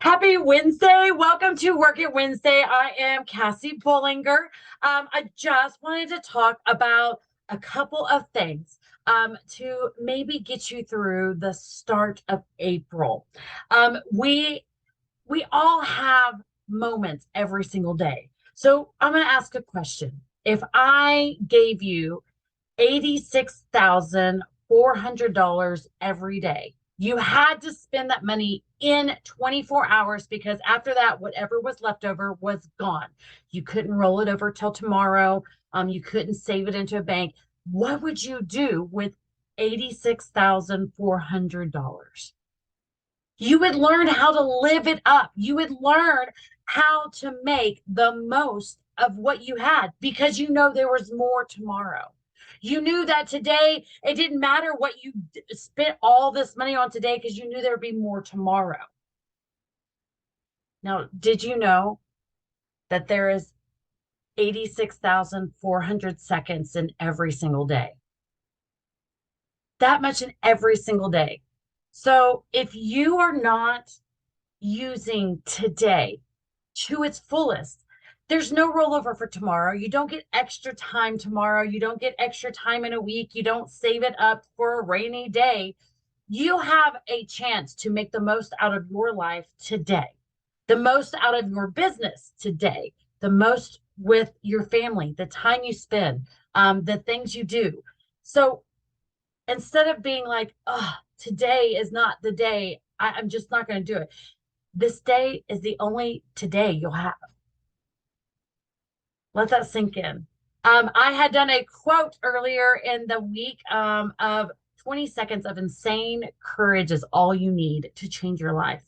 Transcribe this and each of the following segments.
Happy Wednesday. Welcome to Work It Wednesday. I am Cassie Bollinger. I just wanted to talk about a couple of things to maybe get you through the start of April. We all have moments every single day. So I'm going to ask a question. If I gave you $86,400 every day. You had to spend that money in 24 hours because after that, whatever was left over was gone. You couldn't roll it over till tomorrow. You couldn't save it into a bank. What would you do with $86,400? You would learn how to live it up. You would learn how to make the most of what you had because you know there was more tomorrow. You knew that today, it didn't matter what you spent all this money on today because you knew there would be more tomorrow. Now, did you know that there is 86,400 seconds in every single day? That much in every single day. So if you are not using today to its fullest, there's no rollover for tomorrow. You don't get extra time tomorrow. You don't get extra time in a week. You don't save it up for a rainy day. You have a chance to make the most out of your life today, the most out of your business today, the most with your family, the time you spend, the things you do. So instead of being like, oh, today is not the day, I'm just not going to do it. This day is the only today you'll have. Let that sink in. I had done a quote earlier in the week of 20 seconds of insane courage is all you need to change your life.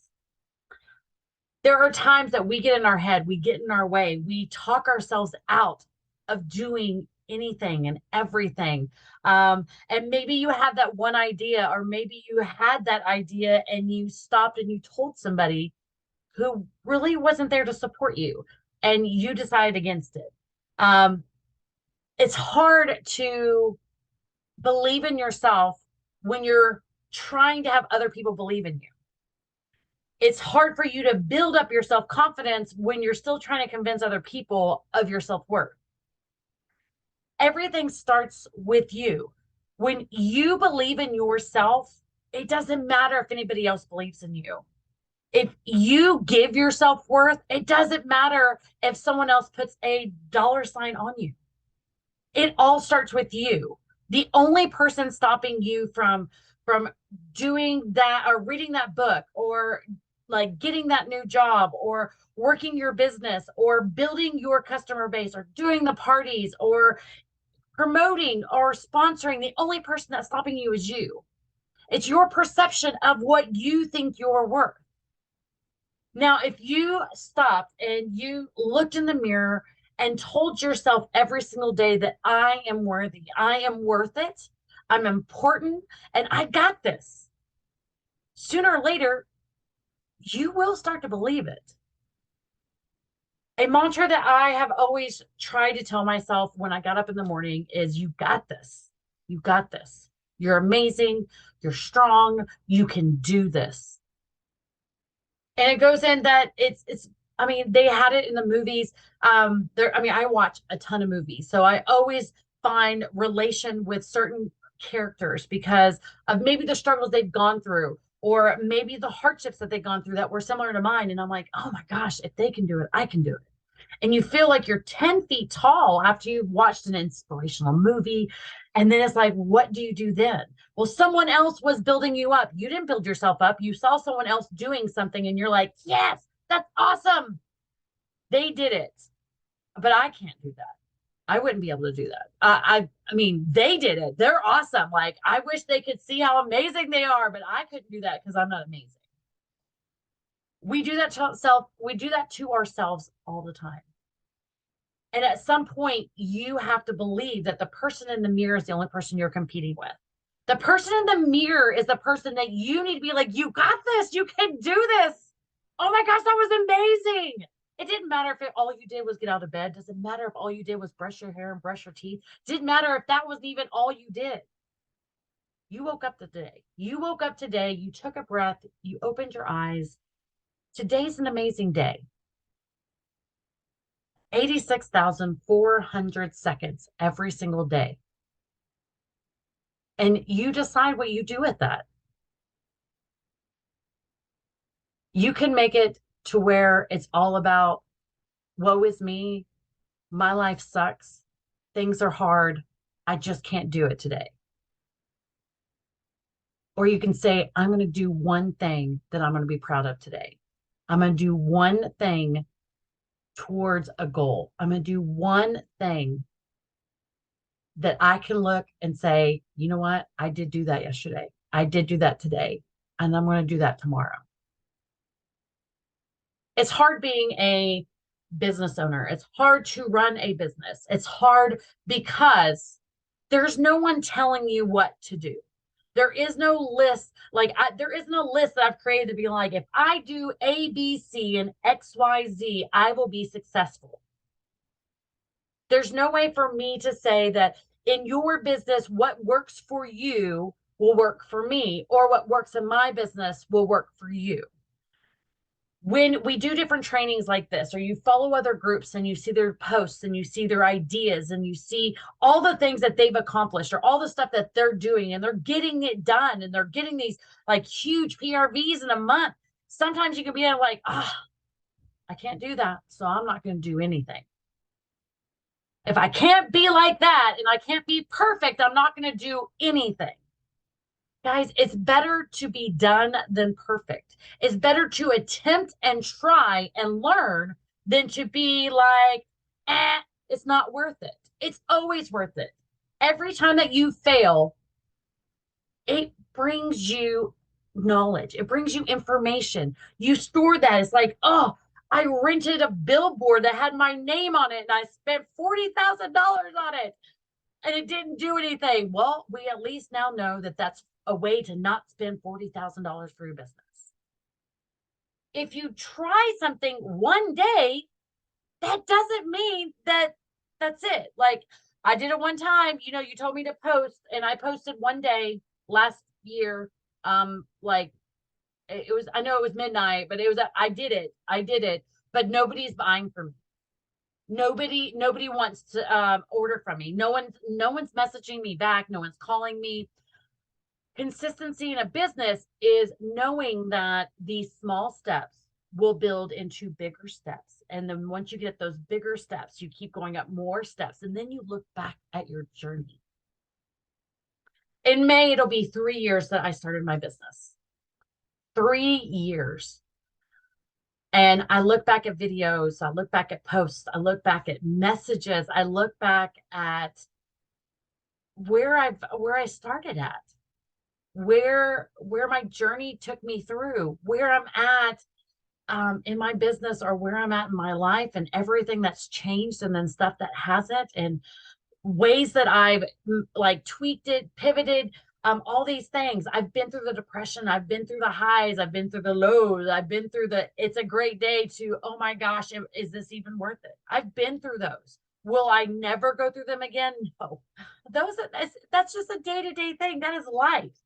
There are times that we get in our head, we get in our way, we talk ourselves out of doing anything and everything. And maybe you had that one idea, or maybe you had that idea and you stopped and you told somebody who really wasn't there to support you and you decided against it. It's hard to believe in yourself when you're trying to have other people believe in you. It's hard for you to build up your self-confidence when you're still trying to convince other people of your self-worth. Everything starts with you. When you believe in yourself, it doesn't matter if anybody else believes in you. If you give your self-worth, it doesn't matter if someone else puts a dollar sign on you. It all starts with you. The only person stopping you from doing that or reading that book or like getting that new job or working your business or building your customer base or doing the parties or promoting or sponsoring, the only person that's stopping you is you. It's your perception of what you think you're worth. Now, if you stopped and you looked in the mirror and told yourself every single day that I am worthy, I am worth it, I'm important, and I got this, sooner or later, you will start to believe it. A mantra that I have always tried to tell myself when I got up in the morning is you got this. You got this. You're amazing. You're strong. You can do this. And it goes in that I mean, they had it in the movies. I watch a ton of movies. So I always find relation with certain characters because of maybe the struggles they've gone through or maybe the hardships that they've gone through that were similar to mine. And I'm like, oh my gosh, if they can do it, I can do it. And you feel like you're 10 feet tall after you've watched an inspirational movie. And then it's like, what do you do then? Well, someone else was building you up. You didn't build yourself up. You saw someone else doing something and you're like, yes, that's awesome. They did it. But I can't do that. I wouldn't be able to do that. I mean, they did it. They're awesome. Like, I wish they could see how amazing they are, but I couldn't do that because I'm not amazing. We do that to ourselves all the time. And at some point, you have to believe that the person in the mirror is the only person you're competing with. The person in the mirror is the person that you need to be like, you got this. You can do this. Oh my gosh, that was amazing. It didn't matter if all you did was get out of bed. Doesn't matter if all you did was brush your hair and brush your teeth. Didn't matter if that wasn't even all you did. You woke up today. You woke up today. You took a breath. You opened your eyes. Today's an amazing day. 86,400 seconds every single day. And you decide what you do with that. You can make it to where it's all about, woe is me, my life sucks, things are hard, I just can't do it today. Or you can say, I'm going to do one thing that I'm going to be proud of today. I'm going to do one thing towards a goal. I'm going to do one thing that I can look and say, you know what? I did do that yesterday. I did do that today. And I'm going to do that tomorrow. It's hard being a business owner. It's hard to run a business. It's hard because there's no one telling you what to do. There is no list. There isn't a list that I've created to be like, if I do A, B, C, and X, Y, Z, I will be successful. There's no way for me to say that in your business, what works for you will work for me, or what works in my business will work for you. When we do different trainings like this, or you follow other groups and you see their posts and you see their ideas and you see all the things that they've accomplished or all the stuff that they're doing and they're getting it done and they're getting these like huge PRVs in a month, sometimes you can be like, I can't do that, so I'm not going to do anything. If I can't be like that and I can't be perfect, I'm not going to do anything. Guys, it's better to be done than perfect. It's better to attempt and try and learn than to be like, it's not worth it. It's always worth it. Every time that you fail, it brings you knowledge. It brings you information. You store that. It's like, oh, I rented a billboard that had my name on it and I spent $40,000 on it and it didn't do anything. Well, we at least now know that that's a way to not spend $40,000 for your business. If you try something one day, that doesn't mean that that's it. Like I did it one time, you told me to post and I posted one day last year. Like it was, I know it was midnight, but I did it, but nobody's buying from me. Nobody wants to order from me. No one's messaging me back. No one's calling me. Consistency in a business is knowing that these small steps will build into bigger steps. And then once you get those bigger steps, you keep going up more steps. And then you look back at your journey. In May, it'll be 3 years that I started my business. 3 years. And I look back at videos, I look back at posts, I look back at messages, I look back at where I started at, where my journey took me through, where I'm at in my business or where I'm at in my life and everything that's changed and then stuff that hasn't and ways that I've like tweaked it, pivoted, all these things. I've been through the depression. I've been through the highs. I've been through the lows. I've been through it's a great day to, oh my gosh, is this even worth it? I've been through those. Will I never go through them again? No. That's just a day-to-day thing. That is life.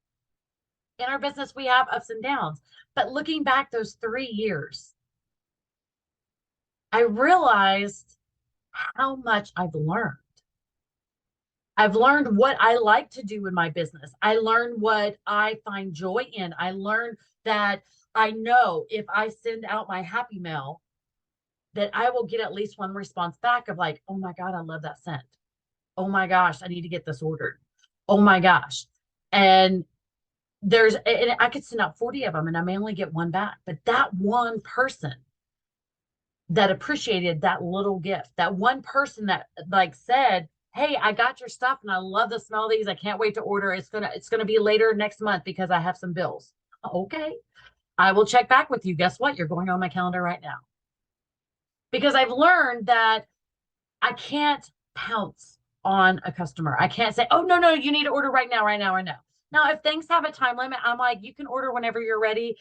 In our business, we have ups and downs. But looking back those 3 years, I realized how much I've learned. I've learned what I like to do in my business. I learned what I find joy in. I learned that I know if I send out my happy mail, that I will get at least one response back of like, oh my God, I love that scent. Oh my gosh, I need to get this ordered. Oh my gosh. And I could send out 40 of them and I may only get one back, but that one person that appreciated that little gift, that one person that like said, hey, I got your stuff and I love the smell of these. I can't wait to order. It's gonna be later next month because I have some bills. Okay. I will check back with you. Guess what? You're going on my calendar right now. Because I've learned that I can't pounce on a customer. I can't say, oh, no, you need to order right now, right now, right now. Now, if things have a time limit, I'm like, you can order whenever you're ready.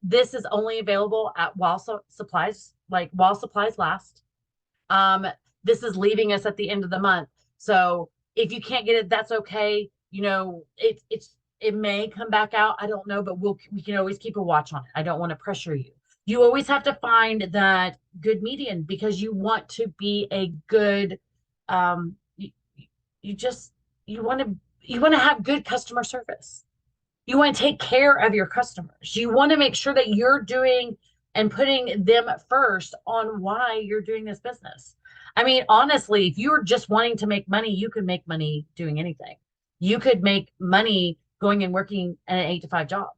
This is only available while supplies last. This is leaving us at the end of the month. So if you can't get it, that's okay. It may come back out. I don't know, but we can always keep a watch on it. I don't want to pressure you. You always have to find that good median because you want to be a good, you, you just, you want to have good customer service. You want to take care of your customers. You want to make sure that you're doing and putting them first on why you're doing this business. I mean, honestly, if you're just wanting to make money, you can make money doing anything. You could make money going and working an 8 to 5 job.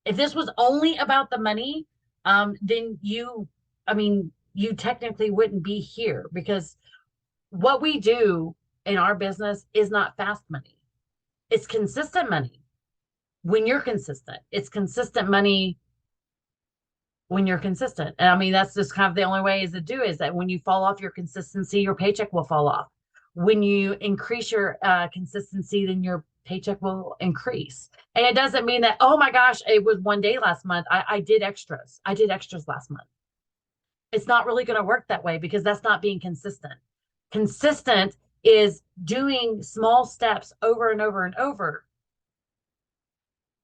If this was only about the money, then I mean, you technically wouldn't be here because what we do in our business is not fast money. It's consistent money when you're consistent. It's consistent money when you're consistent. And I mean, that's just kind of the only way is to do is that when you fall off your consistency, your paycheck will fall off. When you increase your consistency, then your paycheck will increase. And it doesn't mean that, oh my gosh, it was one day last month. I did extras. I did extras last month. It's not really going to work that way because that's not being consistent. Consistent is doing small steps over and over and over,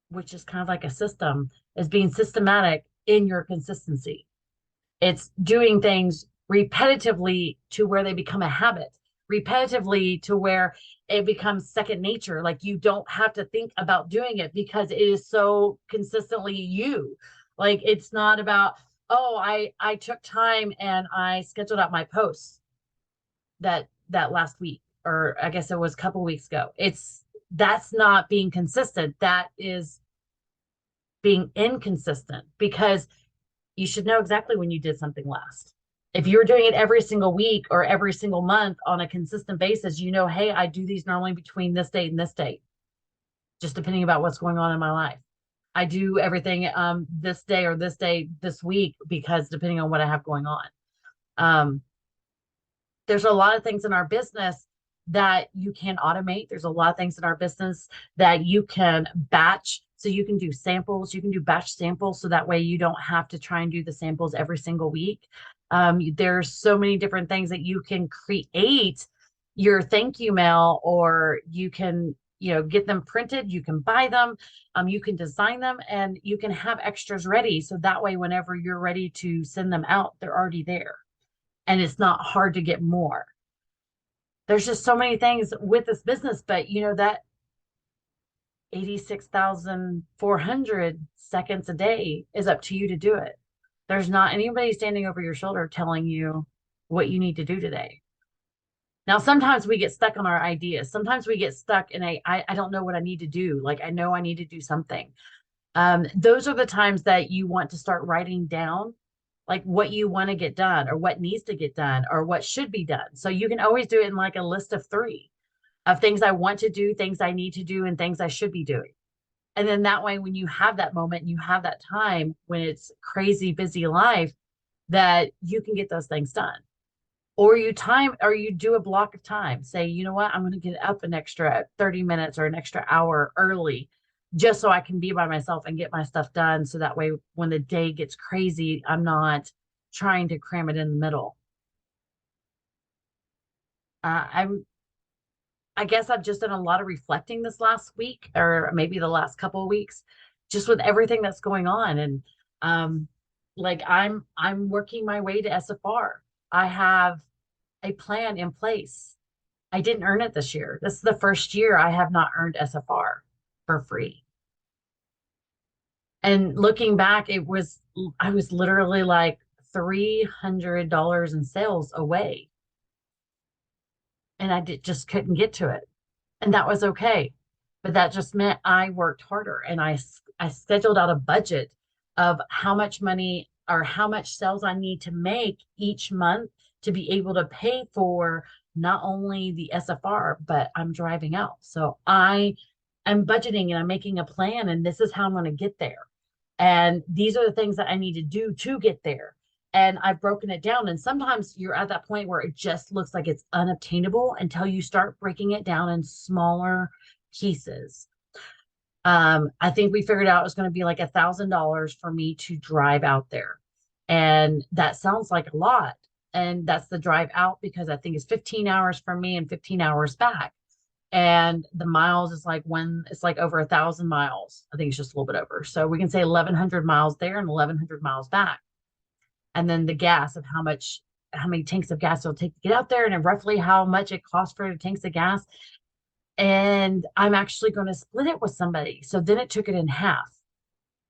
which is kind of like a system, is being systematic in your consistency. It's doing things repetitively to where they become a habit, repetitively to where it becomes second nature. Like you don't have to think about doing it because it is so consistently you. Like it's not about, oh, I took time and I scheduled out my posts that last week, or I guess it was a couple weeks ago. That's not being consistent. That is being inconsistent because you should know exactly when you did something last. If you're doing it every single week or every single month on a consistent basis, you know, hey, I do these normally between this date and this date, just depending about what's going on in my life. I do everything this day or this day this week because depending on what I have going on. There's a lot of things in our business that you can automate. There's a lot of things in our business that you can batch. So you can do samples, you can do batch samples. So that way you don't have to try and do the samples every single week. There's so many different things that you can create your thank you mail, or you can, get them printed, you can buy them, you can design them, and you can have extras ready. So that way, whenever you're ready to send them out, they're already there. And it's not hard to get more. There's just so many things with this business, but that 86,400 seconds a day is up to you to do it. There's not anybody standing over your shoulder telling you what you need to do today. Now, sometimes we get stuck on our ideas. Sometimes we get stuck in I don't know what I need to do. Like, I know I need to do something. Those are the times that you want to start writing down like what you want to get done or what needs to get done or what should be done. So you can always do it in like a list of 3 of things I want to do, things I need to do, and things I should be doing. And then that way, when you have that moment, you have that time when it's crazy busy life, that you can get those things done. Or you do a block of time. Say, you know what, I'm going to get up an extra 30 minutes or an extra hour early just so I can be by myself and get my stuff done. So that way, when the day gets crazy, I'm not trying to cram it in the middle. I guess I've just done a lot of reflecting this last week, or maybe the last couple of weeks, just with everything that's going on. And like I'm working my way to SFR. I have a plan in place. I didn't earn it this year. This is the first year I have not earned SFR for free. And looking back, I was literally like $300 in sales away. And I just couldn't get to it. And that was okay. But that just meant I worked harder, and I scheduled out a budget of how much money or how much sales I need to make each month to be able to pay for not only the SFR, but I'm driving out. So I am budgeting and I'm making a plan, and this is how I'm going to get there. And these are the things that I need to do to get there. And I've broken it down. And sometimes you're at that point where it just looks like it's unobtainable until you start breaking it down in smaller pieces. I think we figured out it was going to be like $1,000 for me to drive out there. And that sounds like a lot. And that's the drive out, because I think it's 15 hours for me and 15 hours back. And the miles is like it's like over 1,000 miles. I think it's just a little bit over. So we can say 1,100 miles there and 1,100 miles back. and then the gas of how many tanks of gas it'll take to get out there, and then roughly how much it costs for the tanks of gas. And I'm actually going to split it with somebody. So then it took it in half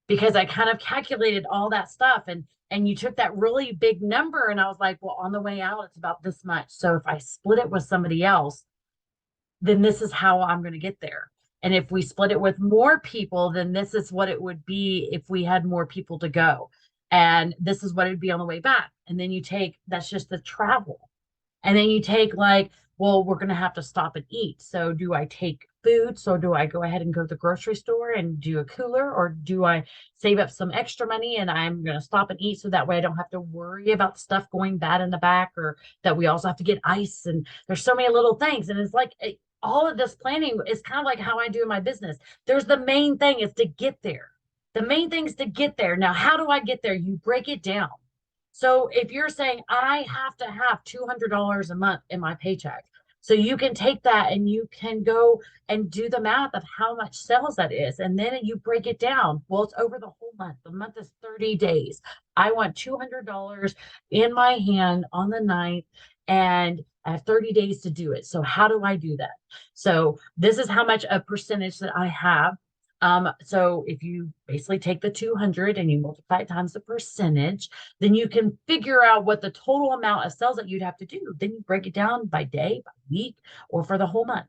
because I kind of calculated all that stuff, and you took that really big number, and I was like, well, on the way out it's about this much. So if I split it with somebody else, then this is how I'm going to get there. And if we split it with more people, then this is what it would be if we had more people to go. And this is what it'd be on the way back. And then you take, that's just the travel. And then you take like, well, we're going to have to stop and eat. So do I take food? So do I go ahead and go to the grocery store and do a cooler, or do I save up some extra money and I'm going to stop and eat so that way I don't have to worry about stuff going bad in the back, or that we also have to get ice, and there's so many little things. And it's like all of this planning is kind of like how I do in my business. There's the main thing is to get there. The main thing is to get there. Now, how do I get there? You break it down. So if you're saying I have to have $200 a month in my paycheck, so you can take that and you can go and do the math of how much sales that is. And then you break it down. Well, it's over the whole month. The month is 30 days. I want $200 in my hand on the 9th, and I have 30 days to do it. So how do I do that? So this is how much a percentage that I have. So if you basically take the 200 and you multiply it times the percentage, then you can figure out what the total amount of sales that you'd have to do. Then you break it down by day, by week, or for the whole month.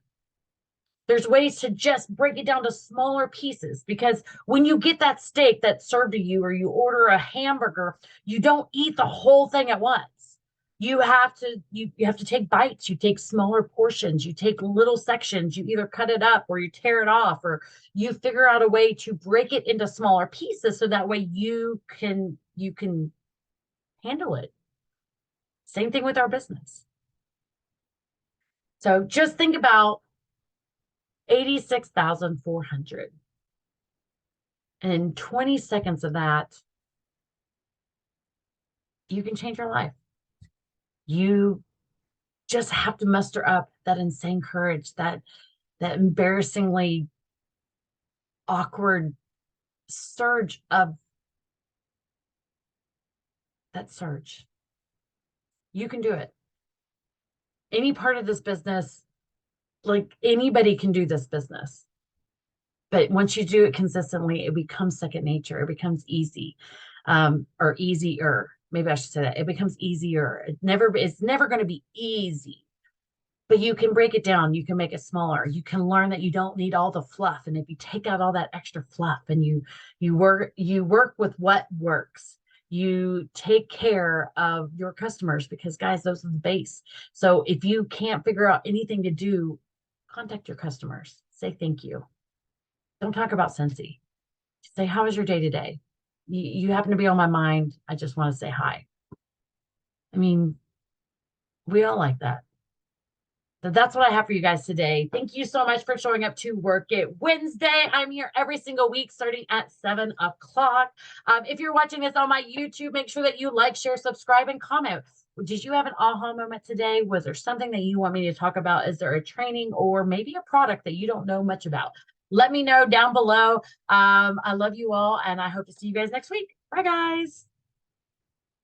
There's ways to just break it down to smaller pieces, because when you get that steak that's served to you, or you order a hamburger, you don't eat the whole thing at once. You have to take bites, you take smaller portions, you take little sections, you either cut it up or you tear it off, or you figure out a way to break it into smaller pieces so that way you can handle it. Same thing with our business. So just think about 86,400. And in 20 seconds of that, you can change your life. You just have to muster up that insane courage, that embarrassingly awkward surge of that surge. You can do it. Any part of this business, like anybody can do this business. But once you do it consistently, it becomes second nature. It becomes easy, or easier. Maybe I should say that. It becomes easier. It's never going to be easy, but you can break it down. You can make it smaller. You can learn that you don't need all the fluff. And if you take out all that extra fluff and you work with what works, you take care of your customers, because guys, those are the base. So if you can't figure out anything to do, contact your customers. Say thank you. Don't talk about Scentsy. Say, how was your day today? You happen to be on my mind. I just want to say hi. I mean, we all like that. So that's what I have for you guys today. Thank you so much for showing up to Work It Wednesday. I'm here every single week starting at 7 o'clock. If you're watching this on my YouTube, make sure that you like, share, subscribe, and comment. Did you have an aha moment today? Was there something that you want me to talk about? Is there a training or maybe a product that you don't know much about? Let me know down below. I love you all, and I hope to see you guys next week. Bye, guys.